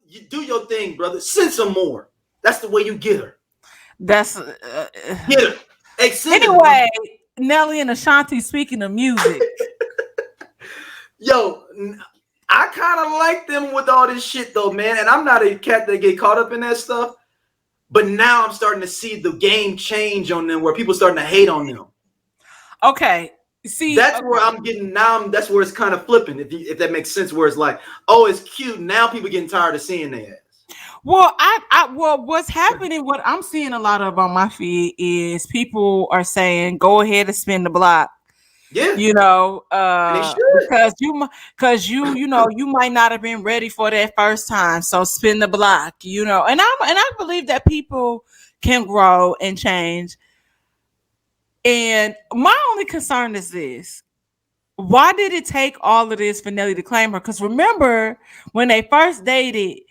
you do your thing, brother. Send some more. That's the way you get her. That's Get her. Hey, send it, bro. anyway. Nelly and Ashanti. Speaking of music, Yo, I kind of like them with all this shit though, man. And I'm not a cat that get caught up in that stuff. But now I'm starting to see the game change on them, where people starting to hate on them. okay. See, That's where I'm getting now. That's where it's kind of flipping, if that makes sense. Where it's like, oh, it's cute. Now people getting tired of seeing that. Well, well, what's happening? What I'm seeing a lot of on my feed is people are saying, "Go ahead and spin the block." Yeah, You know, because you know, you might not have been ready for that first time, so spin the block. You know, and I believe that people can grow and change. And my only concern is this: why did it take all of this for Nelly to claim her? Because remember when they first dated,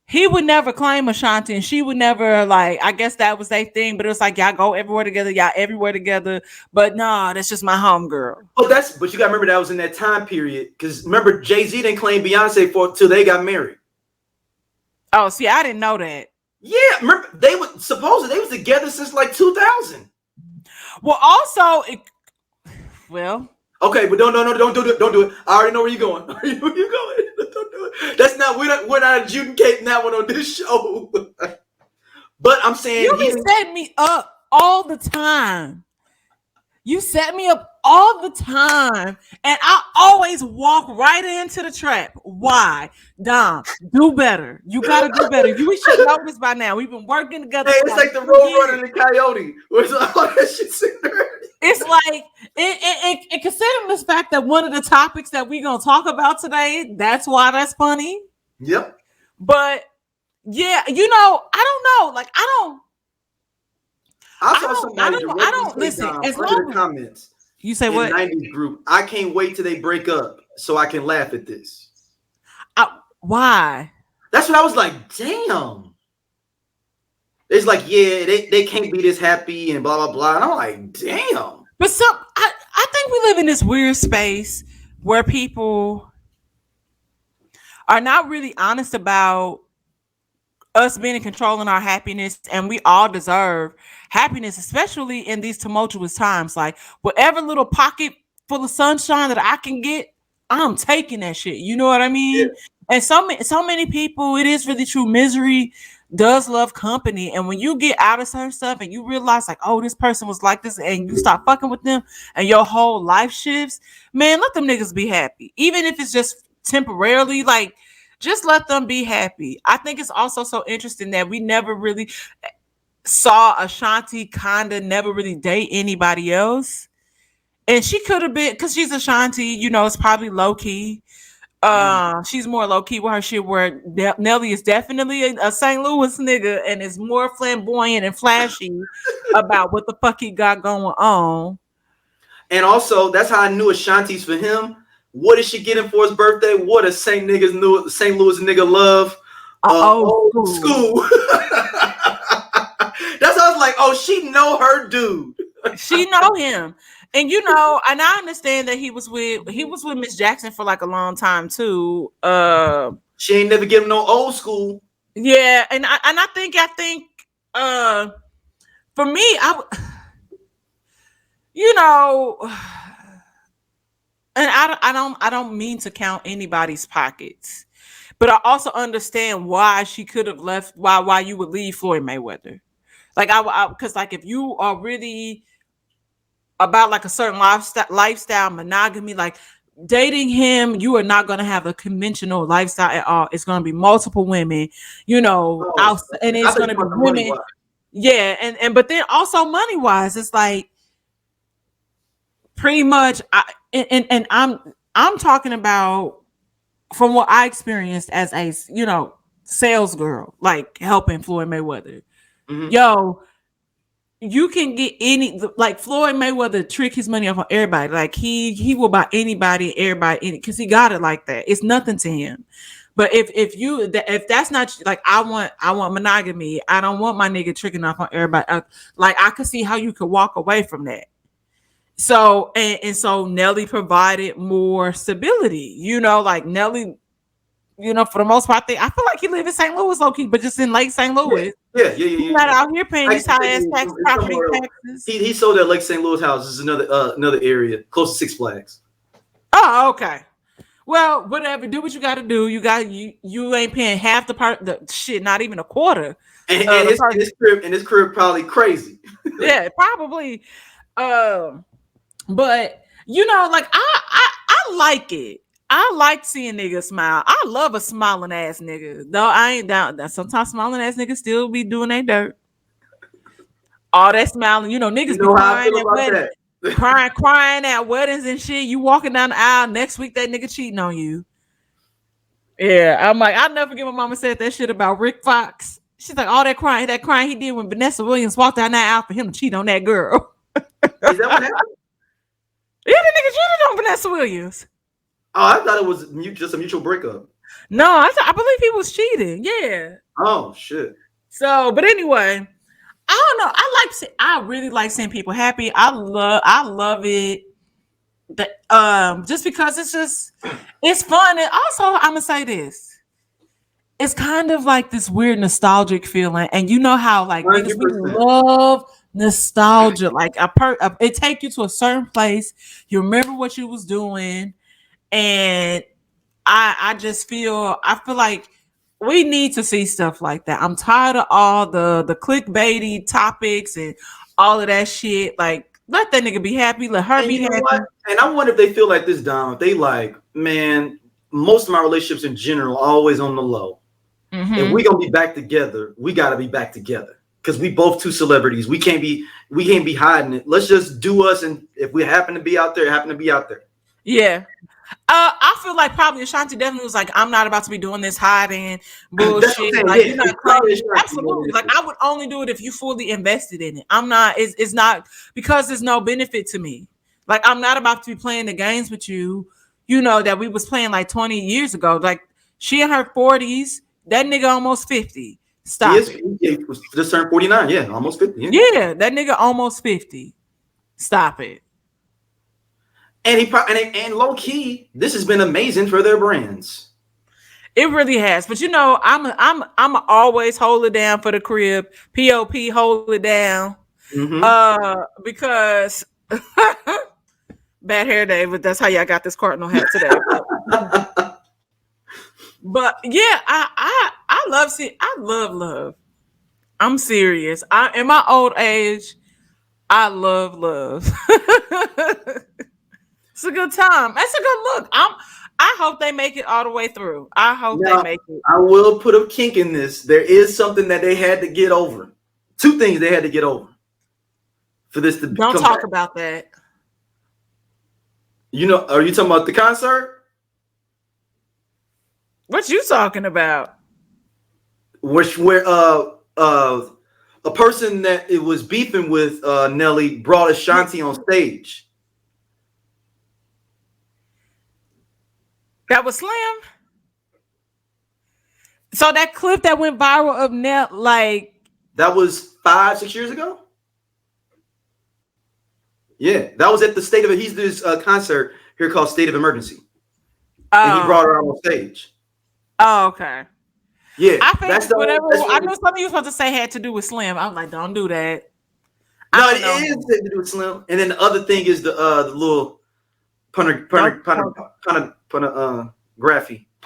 he would never claim Ashanti, and she would never, like, I guess that was their thing, but it was like, y'all go everywhere together, y'all everywhere together. But no, that's just my homegirl. Oh, but you gotta remember that was in that time period. Because remember, Jay-Z didn't claim Beyonce till they got married. Oh, see, I didn't know that. Yeah, remember they was together since like 2000. Well, also, okay, but don't do it. Don't do it. I already know where you're going. Don't do it. That's not we're not adjudicating that one on this show. But I'm saying you be setting me up all the time. You set me up all the time, and I always walk right into the trap. Why? Dom, do better. You gotta do better. You should know this by now. We've been working together. Hey, it's like the Roadrunner and the Coyote. Where's all that shit sitting there? It's like it considering this fact that one of the topics that we're gonna talk about today, that's why that's funny. Yep. But yeah, you know, I don't know. Like I don't listen. As long as comments, you say what 90s group, I can't wait till they break up so I can laugh at this. Why? That's what I was like. Damn. It's like, yeah, they can't be this happy and blah blah blah. And I'm like, damn. But I think we live in this weird space where people are not really honest about us being in control in our happiness, and we all deserve happiness, especially in these tumultuous times. Like whatever little pocket full of sunshine that I can get, I'm taking that shit. You know what I mean? Yeah. And so many people, it is really true. Misery does love company. And when you get out of certain stuff and you realize like, oh, this person was like this, and you start fucking with them and your whole life shifts, man, let them niggas be happy. Even if it's just temporarily, like, just let them be happy. I think it's also so interesting that we never really saw Ashanti kind of never really date anybody else. And she could have been, because she's Ashanti, you know, it's probably low key. She's more low key with her shit, where Nelly is definitely a St. Louis nigga and is more flamboyant and flashy about what the fuck he got going on. And also, that's how I knew Ashanti's for him. What did she get him for his birthday? What a St. Louis nigga love. Old school. That's how I was like, oh, she know her dude. She know him. And you know, and I understand that he was with Miss Jackson for like a long time too. She ain't never give him no old school. Yeah, and I think for me, you know, and I don't mean to count anybody's pockets, but I also understand why she could have left. Why you would leave Floyd Mayweather? Like because like if you are really about like a certain lifestyle monogamy, like dating him, you are not going to have a conventional lifestyle at all. It's going to be multiple women, you know, and it's going to be women. Yeah, and but then also money wise, it's like pretty much. I'm talking about from what I experienced as a, you know, sales girl, like helping Floyd Mayweather. Mm-hmm. Yo, you can get like Floyd Mayweather trick his money off on everybody. Like he will buy anybody, everybody, because he got it like that. It's nothing to him. But if that's not like, I want monogamy. I don't want my nigga tricking off on everybody. Like I could see how you could walk away from that. So and so Nelly provided more stability. You know, like Nelly For the most part, I feel like he live in St. Louis, low key, but just in Lake St. Yeah, Louis. He's not yeah. out here paying these high ass tax It's property somewhere else. taxes. He sold that Lake St. Louis house. This is another area close to Six Flags. Oh, okay. Well, whatever. Do what you got to do. You ain't paying half the shit, not even a quarter. And his crib probably crazy. Yeah, probably. But like I like it. I like seeing niggas smile. I love a smiling ass nigga. Though I ain't down. Sometimes smiling ass niggas still be doing their dirt. All that smiling, niggas be How I crying feel at about weddings, that. crying at weddings and shit. You walking down the aisle next week, that nigga cheating on you. Yeah, I'm like, I'll never forget my mama said that shit about Rick Fox. She's like, all that crying he did when Vanessa Williams walked down that aisle for him to cheat on that girl. Is that what happened? Yeah, the nigga cheated on Vanessa Williams. Oh, I thought it was just a mutual breakup. No, I believe he was cheating. Yeah. Oh shit. So, but anyway, I don't know. I really like seeing people happy. I love it. Just because it's fun. And also, I'm gonna say this. It's kind of like this weird nostalgic feeling, and you know how like niggas, we love nostalgia. Like it take you to a certain place. You remember what you was doing, and I feel like we need to see stuff like that. I'm tired of all the clickbaity topics and all of that shit. Like, let that nigga be happy. Let her be happy. What? And I wonder if they feel like this, Dom. If they like, man, most of my relationships in general are always on the low. Mm-hmm. If we gonna be back together, we gotta be back together. Because we both two celebrities. We can't be hiding it. Let's just do us, and if we happen to be out there, happen to be out there. Yeah. I feel like probably Ashanti definitely was like, I'm not about to be doing this hiding bullshit. Like, you're not absolutely. Like, I would only do it if you fully invested in it. I'm not. It's not because there's no benefit to me. Like, I'm not about to be playing the games with you. That we was playing like 20 years ago. Like, she in her 40s. That nigga almost 50. Stop it. He just turned 49. Yeah, almost 50. Yeah, that nigga almost 50. Stop it. And low key, this has been amazing for their brands. It really has. But I'm always hold it down for the crib. POP, hold it down. Mm-hmm. Because bad hair day, but that's how y'all got this cardinal hat today. But yeah, I love. I'm serious. In my old age, I love. It's a good time. That's a good look. I hope they make it all the way through. I hope they make it. I will put a kink in this. There is something that they had to get over. Two things they had to get over for this to don't talk back. About that. Are you talking about the concert? What you talking about? Where a person that it was beefing with Nelly brought Ashanti on stage. That was Slim. So that clip that went viral of Nell, like that was 5-6 years ago. Yeah, that was at the State of He's this concert here called State of Emergency, and he brought her on stage. Oh, okay. Yeah, I think whatever. I know something you were supposed to say had to do with Slim. I was like, don't do that. No, it is to do with Slim. And then the other thing is the little pornography.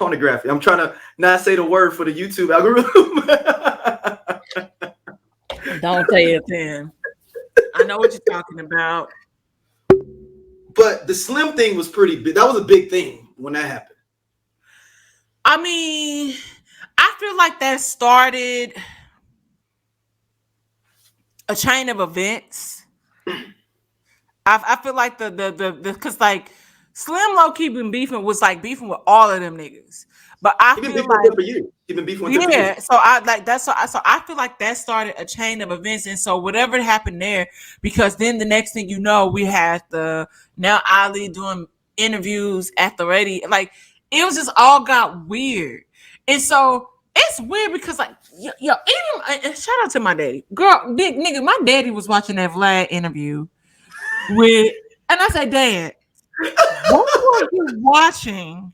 I'm trying to not say the word for the YouTube algorithm. Don't say it then. I know what you're talking about. But the Slim thing was pretty big. That was a big thing when that happened. I mean, I feel like that started a chain of events. I feel like the because like Slim low key been beefing with all of them niggas. But I feel like for you. You've been beefing with them for you. So I like that's so I feel like that started a chain of events, and so whatever happened there, because then the next thing you know, we had the now Ali doing interviews at the radio. Like it was just all got weird, and so it's weird because like even shout out to my daddy, girl, big nigga. My daddy was watching that Vlad interview with, and I said, Dad, what were you watching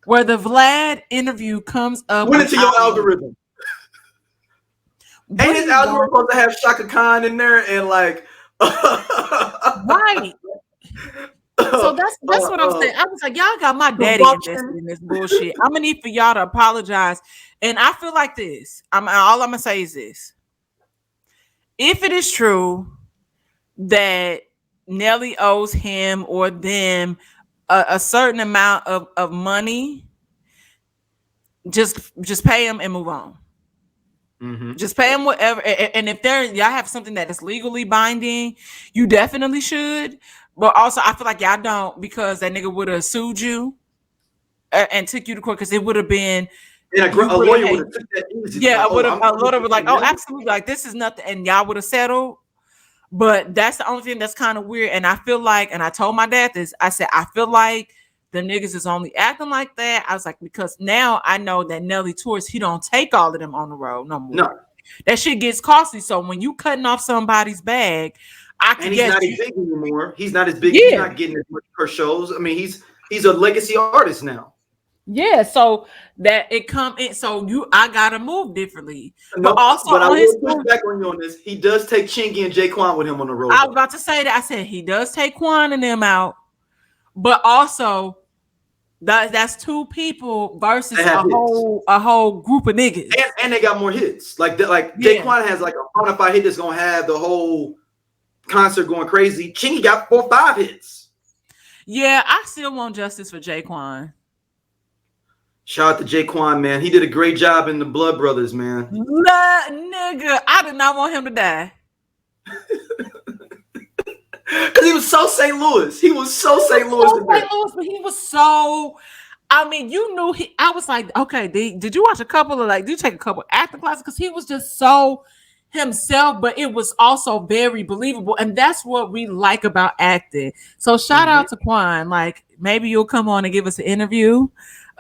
where the Vlad interview comes up Went with into your algorithm. Ain't his algorithm supposed to have Shaka Khan in there and like right? So that's what I'm saying. I was like, y'all got my daddy invested in this bullshit. I'm gonna need for y'all to apologize. And I feel like this. All I'm gonna say is this: if it is true that Nelly owes him or them a certain amount of money, just pay him and move on. Mm-hmm. Just pay him whatever. And if y'all have something that is legally binding, you definitely should. But also, I feel like y'all don't, because that nigga would have sued you and took you to court, because it would have been. And a lawyer would have took that easy. Yeah, like, a lawyer was like, oh, absolutely, like this is nothing, and y'all would have settled. But that's the only thing that's kind of weird. And I feel like, and I told my dad this, I said, I feel like the niggas is only acting like that. I was like, because now I know that Nelly tours, he don't take all of them on the road no more. No. That shit gets costly. So when you cutting off somebody's bag, I can guess. And he's not as big anymore. He's not as big. Yeah. He's not getting as much per shows. I mean, he's a legacy artist now. Yeah, so that it come in, so I gotta move differently. But also, but I will push back on you on this. He does take Chingy and Jaquan with him on the road. I was about to say that. I said he does take Quan and them out, but also that's two people versus a whole group of niggas. And they got more hits. Like Jaquan has like a bona fide hit that's gonna have the whole concert going crazy. Chingy got 4 or 5 hits. Yeah, I still want justice for Jaquan. Shout out to Jaquan, man. He did a great job in the Blood Brothers, man. Nigga, I did not want him to die. Because he was so St. Louis. He was so St. Louis. But he was so. I mean, you knew I was like, okay, did you watch a couple of did you take a couple acting classes? Because he was just so himself, but it was also very believable, and that's what we like about acting. So shout out to Quan. Like, maybe you'll come on and give us an interview.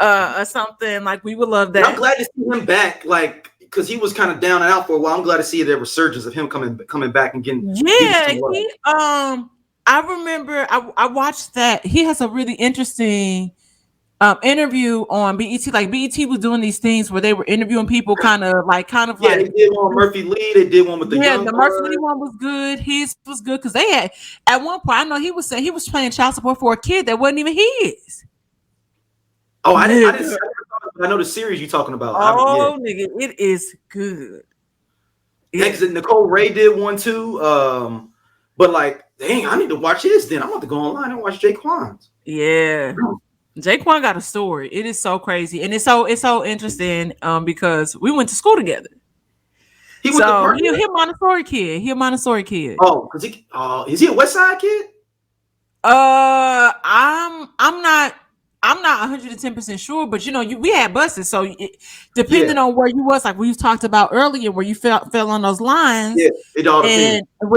Or something, like we would love that. I'm glad to see him back, like, because he was kind of down and out for a while. I'm glad to see the resurgence of him coming back and getting. Yeah, I remember I watched that. He has a really interesting interview on BET. Like BET was doing these things where they were interviewing people, kind of like. They did one with Murphy Lee. They did one with the young the Murphy Lee one was good. His was good because they had at one point. I know he was saying he was paying child support for a kid that wasn't even his. Oh, I didn't. I know the series you're talking about. Nigga, it is good. Yeah, because Nicole Ray did one too. But like, dang, I need to watch his. Then I'm about to go online and watch Jaquan's. Yeah, Jaquan got a story. It is so crazy, and it's so interesting. Because we went to school together. He a Montessori kid. He a Montessori kid. Oh, because is he a West Side kid? I'm not 110% sure, but we had buses, so depending on where you was, like we talked about earlier, where you fell on those lines. Yeah, it all depends. And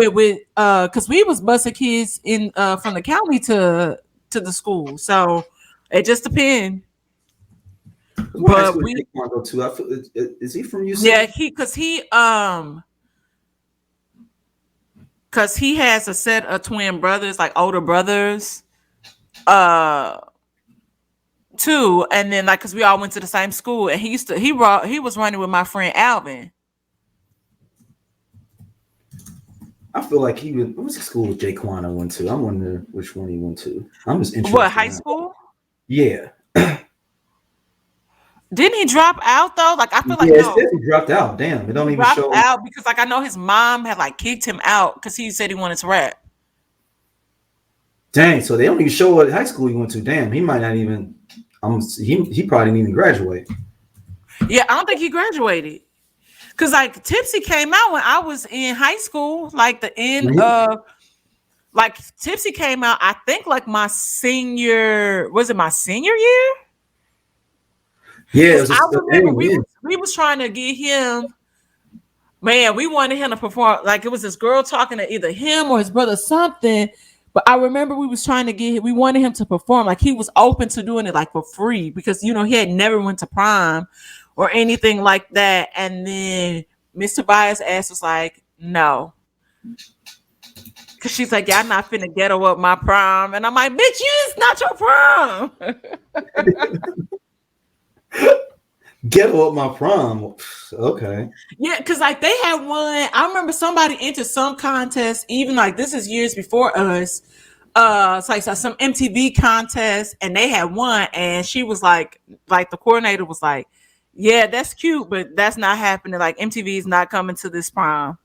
because we was busing kids in from the county to the school, so it just depends. But go to? Is he from UC? Yeah, because he has a set of twin brothers, like older brothers. Too, and then because we all went to the same school, and he was running with my friend Alvin. I feel like what was the school Jaquan went to? I wonder which one he went to. I'm just interested. What, high school? Yeah. Didn't he drop out though? Like I feel like he dropped out. Damn, it don't even show. Dropped out because I know his mom had kicked him out because he said he wanted to rap. Dang, so they don't even show what high school he went to. Damn, he might not even. He probably didn't even graduate. Yeah, I don't think he graduated. Cause Tipsy came out when I was in high school, like the end of Tipsy came out. I think my senior year? Yeah, I remember we was trying to get him. Man, we wanted him to perform. Like it was this girl talking to either him or his brother, something. But I remember we wanted him to perform. Like he was open to doing it for free because he had never went to prom or anything like that. And then Miss Tobias ass was like, no. Cause she's like, y'all not finna ghetto up my prom. And I'm like, bitch, it's not your prom. Ghetto at my prom. Okay. Yeah, because like they had one. I remember somebody entered some contest, even like this is years before us. It's like some MTV contest, and they had one, and she was like the coordinator was like, "Yeah, that's cute, but that's not happening. Like MTV is not coming to this prom."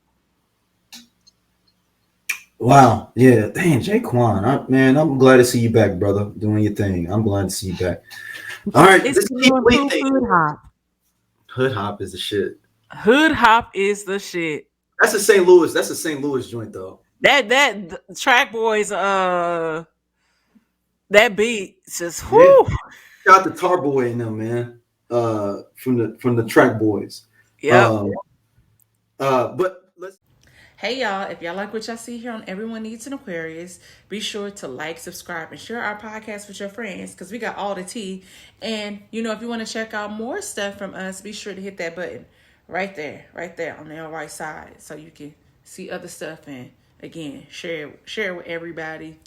Wow. Yeah. Dang, Jaquan. Man, I'm glad to see you back, brother. Doing your thing. I'm glad to see you back. All right. It's This the Keith new Lee thing. hood hop. Hood hop is the shit. Hood hop is the shit. That's a St. Louis. That's a St. Louis joint though. That track boys, that beat just Yeah. whoo. Shout out to Tarboy and them, man. From the track boys. Yep. But let's. Hey y'all, if y'all like what y'all see here on Everyone Needs an Aquarius, be sure to like, subscribe, and share our podcast with your friends because we got all the tea. And if you want to check out more stuff from us, be sure to hit that button right there on the right side so you can see other stuff and again share it with everybody.